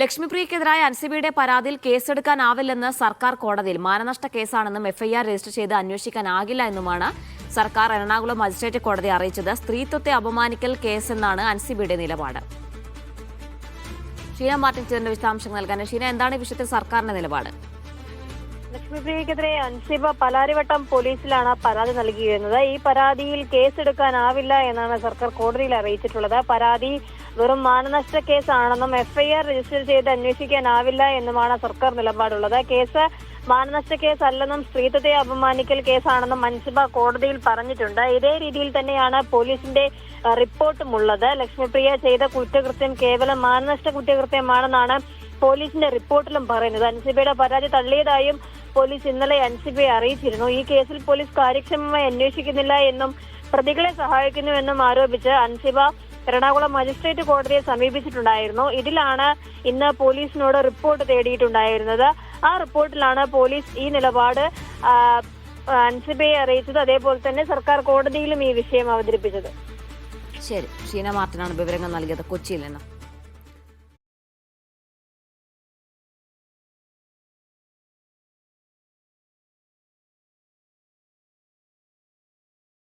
ലക്ഷ്മിപ്രിയക്കെതിരായ അൻസിബയുടെ പരാതിയിൽ കേസെടുക്കാനാവില്ലെന്ന് സർക്കാർ കോടതിയിൽ. മാനനഷ്ട കേസാണെന്നും എഫ്ഐആർ രജിസ്റ്റർ ചെയ്ത് അന്വേഷിക്കാനാകില്ല എന്നുമാണ് സർക്കാർ എറണാകുളം മജിസ്ട്രേറ്റ് കോടതിയെ അറിയിച്ചത്. സ്ത്രീത്വത്തെ അപമാനിക്കൽ കേസെന്നാണ് അൻസിബയുടെ നിലപാട്. ഷീന മാർട്ടിൻ ചേർന്ന വിശദാംശങ്ങൾ നൽകാൻ. ഷീന, എന്താണ് ഈ വിഷയത്തിൽ സർക്കാരിന്റെ നിലപാട്? ലക്ഷ്മിപ്രിയക്കെതിരെ അൻസിബ പലാരിവട്ടം പോലീസിലാണ് പരാതി നൽകിയിരുന്നത്. ഈ പരാതിയിൽ കേസെടുക്കാനാവില്ല എന്നാണ് സർക്കാർ കോടതിയിൽ അറിയിച്ചിട്ടുള്ളത്. പരാതി വെറും മാനനഷ്ട കേസാണെന്നും എഫ്ഐആർ രജിസ്റ്റർ ചെയ്ത് അന്വേഷിക്കാനാവില്ല എന്നുമാണ് സർക്കാർ നിലപാടുള്ളത്. കേസ് മാനനഷ്ട കേസ് അല്ലെന്നും സ്ത്രീത്വത്തെ അപമാനിക്കൽ കേസാണെന്നും അൻസിബ കോടതിയിൽ പറഞ്ഞിട്ടുണ്ട്. ഇതേ രീതിയിൽ തന്നെയാണ് പോലീസിന്റെ റിപ്പോർട്ടുമുള്ളത്. ലക്ഷ്മിപ്രിയ ചെയ്ത കുറ്റകൃത്യം കേവലം മാനനഷ്ട കുറ്റകൃത്യമാണെന്നാണ് പോലീസിന്റെ റിപ്പോർട്ടിലും പറയുന്നത്. അൻസിബയുടെ പരാതി തള്ളിയതായും പോലീസ് ഇന്നലെ അൻസിബയെ അറിയിച്ചിരുന്നു. ഈ കേസിൽ പോലീസ് കാര്യക്ഷമമായി അന്വേഷിക്കുന്നില്ല എന്നും പ്രതികളെ സഹായിക്കുന്നുവെന്നും ആരോപിച്ച് അൻസിബ എറണാകുളം മജിസ്ട്രേറ്റ് കോടതിയെ സമീപിച്ചിട്ടുണ്ടായിരുന്നു. ഇതിലാണ് ഇന്ന് പോലീസിനോട് റിപ്പോർട്ട് തേടിയിട്ടുണ്ടായിരുന്നത്. ആ റിപ്പോർട്ടിലാണ് പോലീസ് ഈ നിലപാട് അൻസിബയെ അറിയിച്ചത്. അതേപോലെ തന്നെ സർക്കാർ കോടതിയിലും ഈ വിഷയം അവതരിപ്പിച്ചത്. ശരി, ഷീന മാർട്ടിനാണ് വിവരങ്ങൾ നൽകിയത് കൊച്ചിയിൽ നിന്ന്.